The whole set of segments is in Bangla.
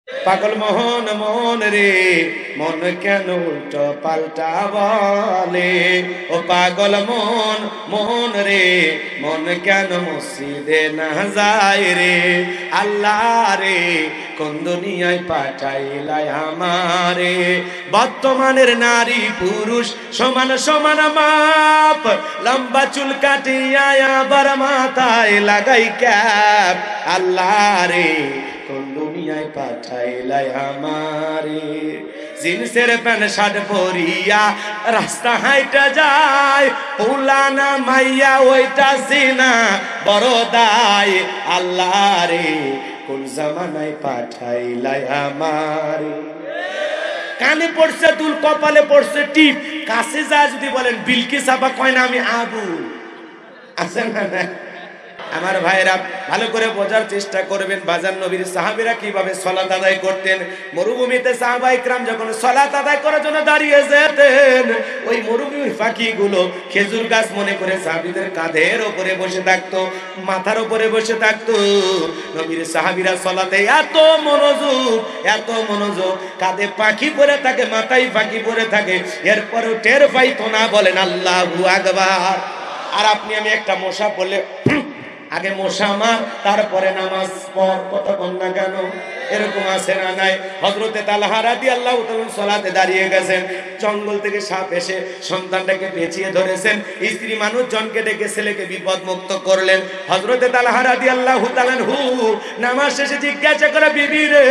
পাগল মোহন মন রে মন কেন উল্টো পাল্টা বলে, ও পাগল মন মন রে মন কেন মসজিদে না যায় রে, আল্লাহ রে কোন দুনিয়ায় পাঠাইলাই আমারে। বর্তমানের নারী পুরুষ সমান সমান মাপ, লম্বা চুল কাটিয়া আবার মাথায় লাগাই ক্যাপ, আল্লাহ রে কোন দুনিয়ায় পাঠাইলাই আমারে। জিন্সের প্যান্ট শার্ট পরিয়া রাস্তা হাইটা যায়, পুলানা মাইয়া ওইটা সিনা বড় দায়, আল্লাহ রে কোন জামানায় পাঠাইলাই আমারে। কানে পড়ছে দুল, কপালে পড়ছে টিপ, কাছে যা যদি বলেন বিলকিস আপা কয় না আমি আবু। আছে না? আমার ভাইরা ভালো করে বোঝার চেষ্টা করবেন, বাজার নবীর সাহাবীরা কিভাবে সালাত আদায় করতেন। মরুভূমিতে সাহাবায়ে কেরাম যখন সালাত আদায় করার জন্য দাঁড়িয়ে যেতেন, ওই মরুভূমির পাখিগুলো খেজুর গাছ মনে করে সাহাবীদের কাঁধের উপরে বসে থাকতো, মাথার উপরে বসে থাকতো। নবীর সাহাবীরা সালাতে এত মনোযোগ, কাঁধে পাখি পরে থাকে, মাথায় পাখি পরে থাকে, এরপরেও টের পাইতো না। বলেন আল্লাহু আকবার। আর আপনি আমি একটা মশা বললে আগে মশা মার তারপরে নামাজ পড়, কথা বল না কেন? এরকম আছে না নাই? হযরতে তালহা রাদিয়াল্লাহু তাআলা সালাতে দাঁড়িয়ে গেছেন, জঙ্গল থেকে সাপ এসে সন্তানটাকে পেঁচিয়ে ধরেছেন, স্ত্রী মানুষজনকে ডেকে ছেলেকে বিপদ মুক্ত করলেন। হযরতে তালহা রাদিয়াল্লাহু তাআলা নামাজ শেষে জিজ্ঞাসা করে, বিবি রে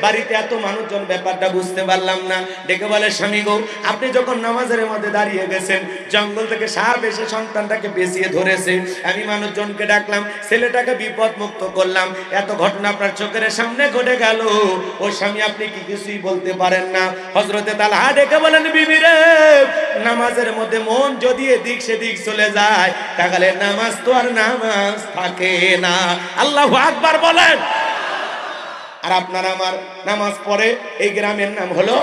বাড়িতে এত মানুষজন, ব্যাপারটা বুঝতে পারলাম না। ডেকে বলে, স্বামী গো আপনি যখন নামাজের মধ্যে দাঁড়িয়ে গেছেন, জঙ্গল থেকে সাপ এসে সন্তানটাকে পেঁচিয়ে ধরেছে, আমি মানুষজনকে ডাকলাম, ছেলেটাকে বিপদ মুক্ত করলাম, এত ঘটনা আপনার চোখের সামনে ঘটে গেল, ও স্বামী আপনি কি কিছুই বলতে পারেন না? হযরতে তালহা ডেকে বলেন, বিবি রে নামাজের মধ্যে মন যদি এদিক সেদিক চলে যায়, তাহলে নামাজ তো আর নামাজ থাকে না। আল্লাহু আকবার বলেন। আর আপনার আমার নামাজ পড়ে এই গ্রামের নাম হলো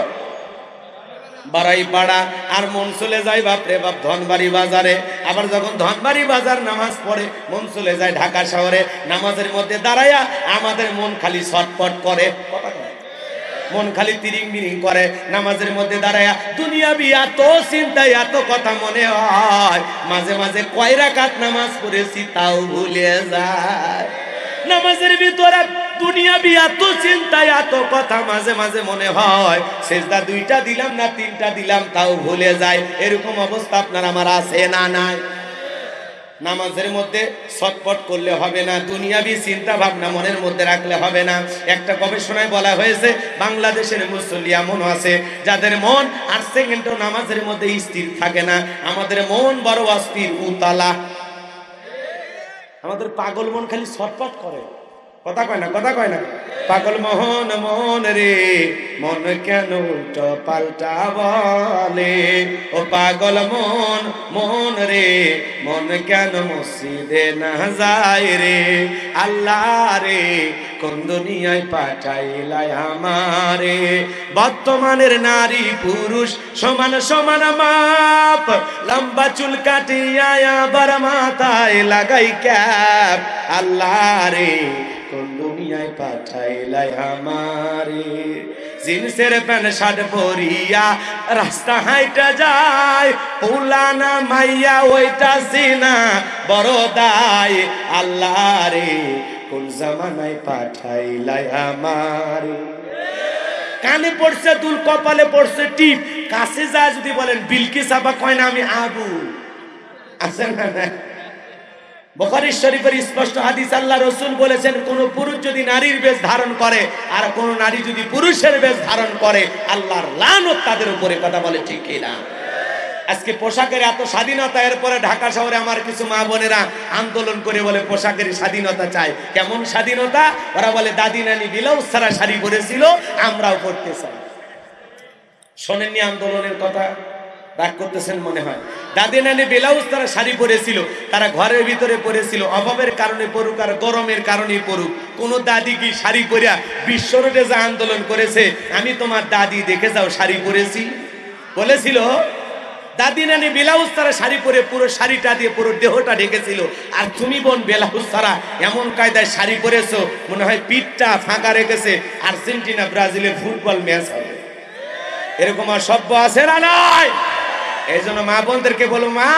বারাইপাড়া, আর মন চলে যায় বাপরে বাপ ধনবাড়ি বাজারে। আবার যখন ধনবাড়ি বাজার নামাজ পড়ে মন চলে যায় ঢাকা শহরে। নামাজের মধ্যে দাঁড়ায়া আমাদের মন খালি ছটফট করে, মন খালি তিরিং বিরিং করে। নামাজের মধ্যে দাঁড়ায়া দুনিয়াবি এত চিন্তা, এত কথা মনে হয়, মাঝে মাঝে কয় রাকাত নামাজ পড়েছি তাও ভুলে যায়। নামাজের ভিতরে দুনিয়াবি এত চিন্তা, এত কথা, মাঝে মাঝে মনে হয় সেজদা 2টা দিলাম না 3টা দিলাম তাও ভুলে যায়। এরকম অবস্থা আপনার আমার আছে না নাই? নামাজের মধ্যে ছটফট করলে হবে না, দুনিয়াবি চিন্তা ভাবনা মনের মধ্যে রাখলে হবে না। একটা গবেষণায় বলা হয়েছে বাংলাদেশের মুসল্লি এমন আছে যাদের মন 8 সেকেন্ডও নামাজের মধ্যে স্থির থাকে না। আমাদের মন বড় অস্থির, উতালা। আমাদের পাগল মন খালি ছটফট করে, কথা কয় না, কথা কয় না। পাগল মোহন মন রে মন কেন উল্টো পাল্টা বলে, ও পাগল মন মন রে মন কেন মসজিদে না যায় রে, আল্লাহ রে কোন দুনিয়ায় পাঠাইলাই আমারে। বর্তমানের নারী পুরুষ সমান সমান মাপ, লম্বা চুল কাটিয়া আবার মাথায় লাগাই ক্যাপ, আল্লাহ রে কোন দুনিয়ায় পাঠাইলাই আমারে। জিন্সের প্যান্ট শার্ট পরিয়া রাস্তা হাইটা যায়, পুলানা মাইয়া ওইটা সিনা বড় দায়, আল্লাহ রে কোন জামানায় পাঠাইলাই আমারে। কানে পড়ছে দুল, কপালে পড়ছে টিপ, কাছে যা যদি বলেন বিলকিস আপা কয় না আমি আবু। আছে না? বুখারী শরীফের স্পষ্ট হাদিস, আল্লাহ রাসূল বলেছেন কোন পুরুষ যদি নারীর বেশ ধারণ করে আর কোন নারী যদি পুরুষের বেশ ধারণ করে, আল্লাহর লানত তাদের উপরে। কথা বলে ঠিক কি না? আজকে পোশাকের এত স্বাধীনতা, এরপরে ঢাকা শহরে আমার কিছু মা বোনেরা আন্দোলন করে বলে পোশাকের স্বাধীনতা চাই। কেমন স্বাধীনতা? ওরা বলে দাদি নানি ব্লাউজ ছাড়া শাড়ি পরেছিল, আমরাও পরতে চাই। শোনেননি আন্দোলনের কথা? রাগ করতেছেন মনে হয়। দাদি নানি ব্লাউজ তারা শাড়ি পরেছিল, তারা ঘরের ভিতরে পরেছিল, অভাবের কারণে পড়ুক আর গরমের কারণে পড়ুক। কোন দাদি কি শাড়ি পরিয়া বিশ্ব রোডে যা আন্দোলন করেছে আমি তোমার দাদি দেখে যাও শাড়ি পরেছি বলেছিল? দাদি নানি ব্লাউজ ছাড়া শাড়ি পরে পুরো শাড়িটা দিয়ে পুরো দেহটা ঢেকেছিল, আর তুমি বোন ব্লাউজ ছাড়া এমন কায়দায় শাড়ি পরেছো মনে হয় পিঠটা ফাঁকা রেখেছে আর্জেন্টিনা ব্রাজিলের ফুটবল ম্যাচ হবে। এরকম আর সভ্য আছে না নাই? এই জন্য মা বোনদেরকে বলো, মা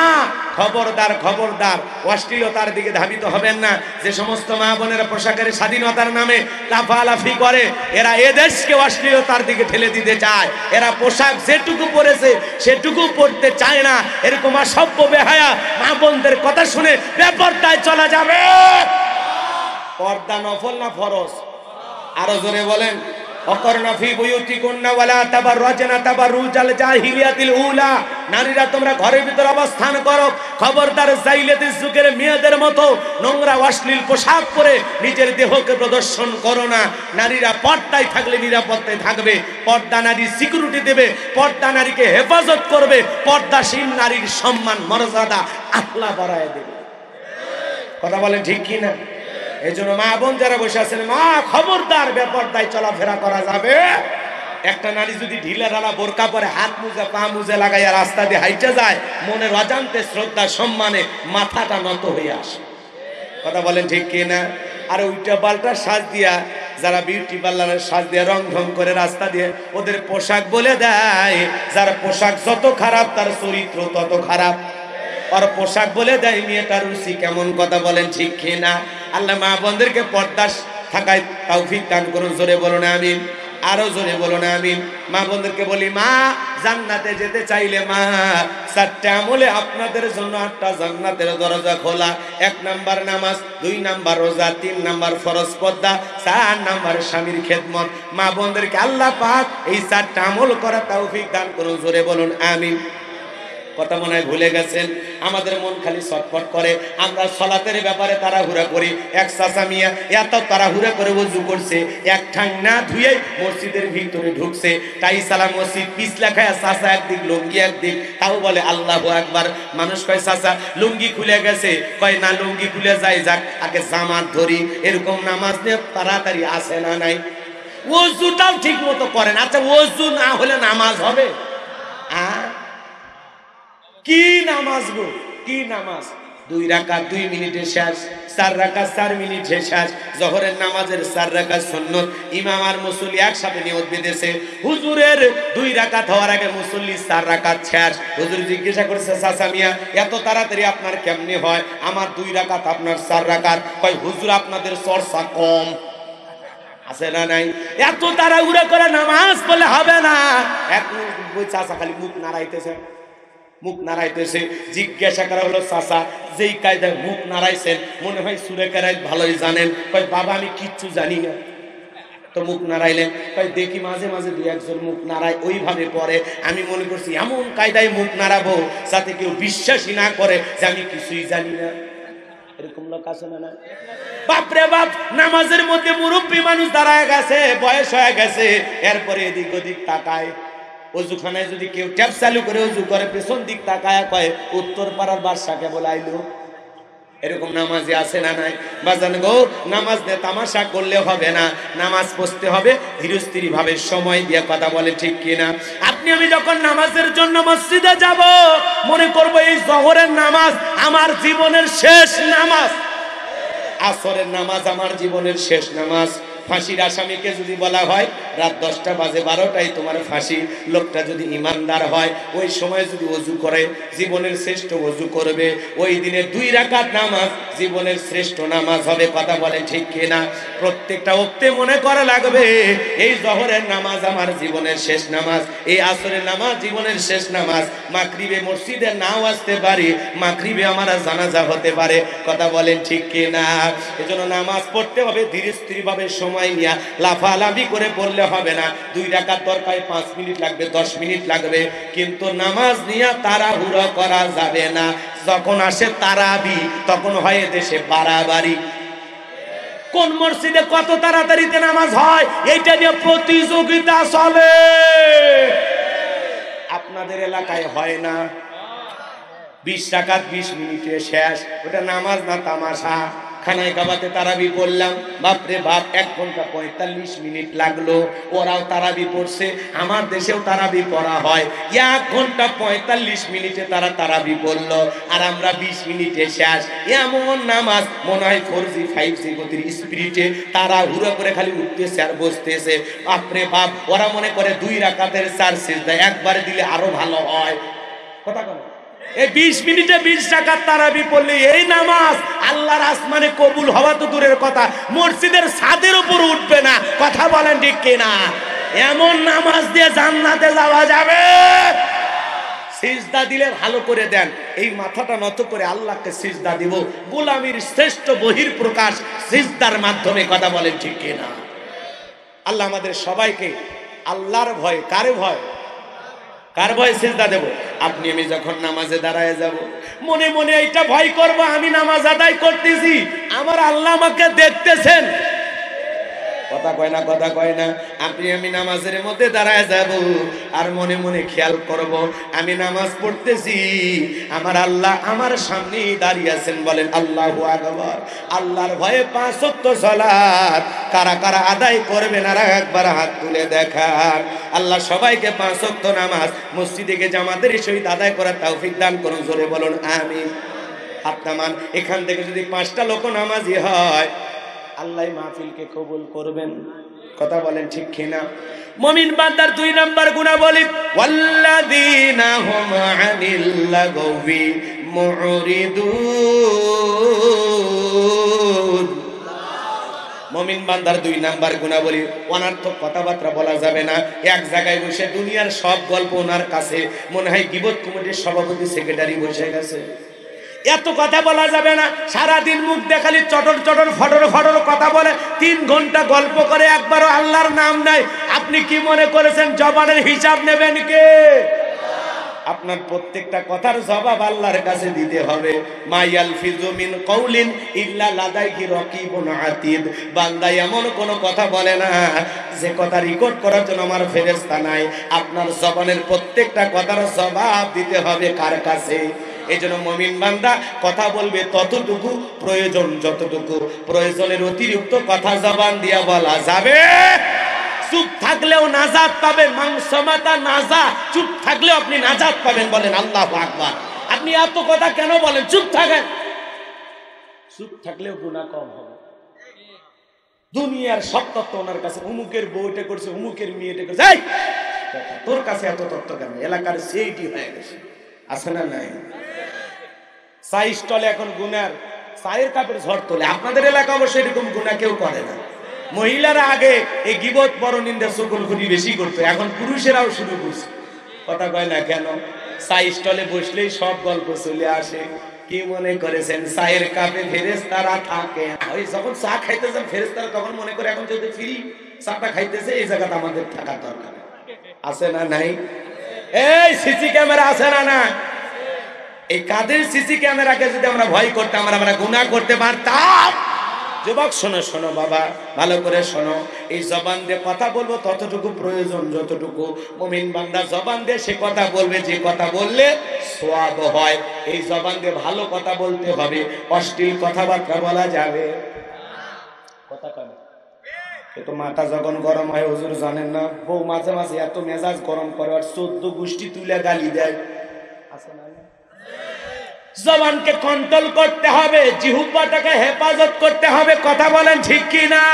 খবরদার খবরদার অশ্লীলতার দিকে ধাবিত হবেন না। যে সমস্ত মা বোনেরা পোশাকের স্বাধীনতার নামে লাফালাফি করে, এরা এদেশকে অশ্লীলতার দিকে ঠেলে দিতে চায়। এরা পোশাক যেটুকু পরেছে সেটুকু পরতে চায় না। এরকম অসভ্য বেহায়া মা বোনদের কথা শুনে বেপরদায় চলা যাবে। পর্দা নফল না ফরজ? আরো জোরে বলেন। অকরনা ফি বুয়ুতিকুন্না ওয়ালা তাবাররাজনা তাবাররুজাল জাহিলিয়াতিল উলা। নারীরা তোমরা ঘরের ভিতর অবস্থান করো, খবরদার জাইলিয়াতের যুগের মেয়েদের মতো নোংরা অশ্লীল পোশাক পরে নিজের দেহকে প্রদর্শন করো না। নারীরা পর্দায় থাকলে নিরাপত্তায় থাকবে, পর্দা নারী সিকিউরিটি দেবে, পর্দা নারীকে হেফাজত করবে, পর্দাশীল নারীর সম্মান মর্যাদা আল্লাহ বাড়ায় দেবে। কথা বলেন ঠিক কি না? এই জন্য মা বোন যারা বসে আছেন, মা খবরদার বেপরদায় চলাফেরা করা যাবে। একটা নারী যদি ঢিলা ঢালা বোরকা পরে হাত মুজে পা মুজে লাগাইয়া রাস্তা দিয়ে হাইটে যায়, মনের অজান্তে শ্রদ্ধা সম্মানে মাথাটা নত হয়ে আসে। কথা বলেন ঠিক কি না? আর উল্টা পাল্টা সাজ দিয়া, যারা বিউটি পার্লারের সাজ দিয়ে রং ঢং করে রাস্তা দিয়ে, ওদের পোশাক বলে দেয় যার পোশাক যত খারাপ তার চরিত্র তত খারাপ। আর পোশাক বলে দেয় মেয়েটার রুচি কেমন। কথা বলেন ঠিক কি না? আল্লাহ মা বোনদেরকে পর্দা থাকায় তৌফিক দান করুন। জোরে বলুন আমিন। আরো জোরে বলুন আমিন। মা বোনদেরকে বলি, মা জান্নাতে যেতে চাইলে মা 4টে আমলে আপনাদের জন্য 8টা জান্নাতের দরজা খোলা। 1 নাম্বার নামাজ, 2 নাম্বার রোজা, 3 নাম্বার ফরজ পর্দা, 4 নাম্বার স্বামীর খেদমত। মা বোনদেরকে আল্লাহ পাক এই 4টা আমল করা তৌফিক দান করুন। জোরে বলুন আমিন। কথা মনে হয় ভুলে গেছেন? আমাদের মন খালি ছটফট করে। আমরা সালাতের ব্যাপারে তাড়াহুড়া করি। এক চাচা মিয়া এত তাড়াহুড়া করে ওযু করছে, এক ঠাং না ধুয়ে মসজিদের ভিতরে ঢুকছে। তাই সালাম মসজিদ পিছলা খায়, চাচা একদিক লুঙ্গি একদিক, তাও বলে আল্লাহু আকবার। মানুষ কয় চাচা লুঙ্গি খুলে গেছে, কয় না লুঙ্গি খুলে যায় যাক, আগে জামাত ধরি। এরকম নামাজ নিয়ে তাড়াতাড়ি আসে না নাই? ওযুটাও ঠিক মতো করেন। আচ্ছা ওযু না হলে নামাজ হবে? কি নামাজ গো, কি নামাজ! 2 রাকাত 2 মিনিটে শেষ, 4 রাকাত 4 মিনিটে শেষ। জোহরের নামাজের 4 রাকাত সুন্নত, ইমাম আর মুসল্লি একসাথে নিয়ত বেঁধেছে। হুজুরের 2 রাকাত হওয়ার আগে মুসল্লি 4 রাকাত শেষ। হুজুর জিজ্ঞাসা করেছে, চাচা মিয়া এত তাড়াতাড়ি আপনার কেমনে হয়? আমার 2 রাকাত আপনার 4 রাকাত। কয় হুজুর আপনাদের চর্চা কম আছে না নাই? এত তাড়াহুড়া করে নামাজ বলে হবে না। এক চাচা খালি মুখ নাড়াইতেছে, মুখ নাড়াইতেছে। জিজ্ঞাসা করা হলো, চাচা যেই কায়দায় মুখ নাড়াইছেন মনে হয় সুরে কেরাই ভালোই জানেন। কয় বাবা আমি কিচ্ছু জানি না। তো মুখ নাড়াইলেন? কয় দেখি মাঝে মাঝে 2-1 জন মুখ নাড়ায়, ওইভাবে পরে আমি মনে করছি এমন কায়দায় মুখ নাড়াবো যাতে কেউ বিশ্বাসই না করে যে আমি কিছুই জানি না। এরকম লোক আছে না? বাপরে বাপ, নামাজের মধ্যে মুরব্বী মানুষ দাঁড়ায় গেছে, বয়স হয়ে গেছে, এরপরে এদিক ওদিক তাকায়। ওযুখানায় যদি কেউ ট্যাপ চালু করে ওযু করে, পেছন দিক তাকায় কয় উত্তর পাড়ার বাদশাকে বলাইলো। এরকম নামাজি আছে না নাই? বাজান গো, নামাজ দিয়ে তামাশা করলে হবে না, নামাজ পড়তে হবে ধীরস্থির ভাবে, সময় দিয়ে। কথা বলে ঠিক কিনা? আপনি আমি যখন নামাজের জন্য মসজিদে যাব, মনে করব এই জোহরের নামাজ আমার জীবনের শেষ নামাজ, আসরের নামাজ আমার জীবনের শেষ নামাজ। ফাঁসির আসামিকে যদি বলা হয় রাত 10টা বাজে 12টায় তোমার ফাঁসি, লোকটা যদি ইমানদার হয় ওই সময় যদি ওযু করে জীবনের শ্রেষ্ঠ ওযু করবে, ওই দিনের 2 রাকাত নামাজ জীবনের শ্রেষ্ঠ নামাজ হবে। কথা বলেন ঠিক কিনা? প্রত্যেকটা ওক্তে মনে করা লাগবে এই জোহরের নামাজ আমার জীবনের শেষ নামাজ, এই আসরের নামাজ জীবনের শেষ নামাজ। মাগরিবে মসজিদে নাও আসতে পারি, মাগরিবে আমার জানাজা হতে পারে। কথা বলেন ঠিক কিনা? এজন্য নামাজ পড়তে হবে ধীরস্থির ভাবে, সময় নিয়ে, লাফালাফি করে পড়লে হবে না। 2 রাকাত দরকার 5 মিনিট লাগবে, 10 মিনিট লাগবে, কিন্তু নামাজ নিয়ে তাড়াহুড়ো করা যাবে না। যখন আসে তারাবি তখন হয় দেশে বাড়াবাড়ি। কোন মসজিদে কত তাড়াতাড়িতে নামাজ হয় এইটা নিয়ে প্রতিযোগিতা চলে। আপনাদের এলাকায় হয় না? 20 রাকাত 20 মিনিটে শেষ, ওটা নামাজ না তামাশা? খানায় কাবাতে তারাবি পড়লাম, বাপরে বাপ 1 ঘন্টা 45 মিনিট লাগলো। ওরাও তারাবি পড়ছে, আমার দেশেও তারাবি পড়া হয়। 1 ঘন্টা 45 মিনিটে তারা তারাবি পড়লো, আর আমরা 20 মিনিটে শেষ। এমন নামাজ মনে হয় 4G 5G গতির স্পিরিটে তারা হুড়ো করে খালি উঠতেছে আর বসতেছে। বাপরে বাপ, ওরা মনে করে 2 রাকাতের 4 সিজদা একবারে দিলে আরো ভালো হয়। কথা কন, এই 20 মিনিটে 20 রাকাত তারাবি পড়লে এই নামাজ আল্লাহর আসমানে কবুল হওয়া তো দূরের কথা, মসজিদের ছাদের উপর উঠবে না। কথা বলেন ঠিক কিনা? এমন নামাজ দিয়ে জান্নাতে যাওয়া যাবে। সিজদা দিলে ভালো করে দেন, এই মাথাটা নত করে আল্লাহকে সিজদা দিব। গোলামির শ্রেষ্ঠ বহির প্রকাশ সিজদার মাধ্যমে। কথা বলেন ঠিক কিনা? আল্লাহ আমাদের সবাইকে আল্লাহর ভয়, কারে ভয়? কার ভয় সিজদা দেব? আপনি আমি যখন নামাজে দাঁড়ায় যাব, মনে মনে এইটা ভয় করব, আমি নামাজ আদায় করতেছি, আমার আল্লাহ আমাকে দেখতেছেন। কথা কয় না, কথা কয় না। আপনি আমি নামাজের মধ্যে দাঁড়ায় যাব, আর মনে মনে খেয়াল করব আমি নামাজ পড়তেছি, আমার আল্লাহ আমার সামনেই দাঁড়িয়ে আছেন। বলেন আল্লাহু আকবার। আল্লাহর ভয়ে 5 ওয়াক্ত সালাত কারা কারা আদায় করবেন আর একবার হাত তুলে দেখান। আল্লাহ সবাইকে 5 ওয়াক্ত নামাজ মসজিদে গিয়ে জামাতের সহিত আদায় করার তৌফিক দান করুন। জোরে বলুন আমিন। হাত নামান। এখান থেকে যদি 5টা লোক নামাজি হয়, আল্লাহ মাহফিলকে কবুল করবেন। কথা বলেন ঠিক কিনা? মুমিন বান্দার 2 নাম্বার গুণাবলী, ওয়াল্লাযীনা হুম আনিল লাগবি মুরিদুন। মুমিন বান্দার 2 নাম্বার গুণাবলী, অনার্থক কথাবার্তা বলা যাবে না। এক জায়গায় বসে দুনিয়ার সব গল্প ওনার কাছে মনে হয় গীবত কমিটির সভাপতি সেক্রেটারি বসে গেছে। এত কথা বলা যাবে না। সারাদিন মুখ দেখালি চটর চটর ফটর ফটর কথা বলে, 3 ঘন্টা গল্প করে, একবারও আল্লাহর নাম নাই। আপনি কি মনে করেছেন জবানের হিসাব নেবেন কে? আপনার প্রত্যেকটা কথার জবাব আল্লাহর কাছে দিতে হবে। মায়ালফিজু মিন কওলিন ইল্লা লাদাইহি রাকিবুন আতীদ। বান্দা এমন কোন কথা বলে না যে কথা রেকর্ড করার জন্য আমার ফেরেশতা নাই। আপনার জবানের প্রত্যেকটা কথার জবাব দিতে হবে কার কাছে? এজন্য মুমিন বান্দা কথা বলবে ততটুকু প্রয়োজন, যতটুকু প্রয়োজনের অতিরিক্ত কথা জবান দিয়া বলা যাবে। চুপ থাকলেও নাজাত পাবেন। মাংসমাতা নাজা, চুপ থাকলেও আপনি নাজাত পাবেন। বলেন আল্লাহু আকবার। আপনি এত কথা কেন বলেন? চুপ থাকেন। চুপ থাকলেও গুনাহ কম হবে। দুনিয়ার সব তত্ত্ব ওনার কাছে, উমুকের বউটা করছে, উমুকের মেয়েটা করছে। এই তোর কাছে এত তত্ত্ব কেন? এলাকার সেইটি হয়ে গেছে, আছে না নাই? চাই স্টলে এখন গুনার চায়ের কাপের ঝড় তোলে। আপনাদের এলাকা অবশ্য এরকম গুনাহ কেউ করে না। মহিলারা আগে এই গীবত পরনিন্দা চগলখড়ি বেশি করতো, এখন পুরুষেরাও শুরু করছে। কথা কয় না কেন? চাই স্টলে বসলেই সব গল্প চলে আসে। কি মনে করেছেন চায়ের কাপে ফেরেশতারা থাকে? ওই যখন চা খাইতেছেন ফেরেশতারা তখন মনে করে এখন যদি ফ্রি চাটা খাইতেছে, এই জায়গাটা আমাদের থাকা দরকার। আছে না নাই? এই সিসি ক্যামেরা আছে না না? এই কাদের সিসি ক্যামেরাকে যদি আমরা ভয় করতাম, আমরা গুনাহ করতে পারতাম। যুবক শোনো, শোনো বাবা, ভালো করে শোনো। এই জবান দিয়ে কথা বলবো ততটুকু প্রয়োজন যতটুকু। মুমিন বান্দা জবান দিয়ে সে কথা বলবে যে কথা বললে সওয়াব হয়। এই জবান দিয়ে ভালো কথা বলতে হবে, অশ্লীল কথাবার্তা বলা যাবে। কথা কয় তো মাথা যখন গরম হয়, হুজুর জানেন না, বউ মাঝে মাঝে এত মেজাজ গরম করে আর 14 গোষ্ঠী তুলে গালি দেয়। আছে না? জবানকে কন্ট্রোল করতে হবে, জিহ্বাটাকে হেফাজত করতে হবে। কথা বলেন ঠিক কি না?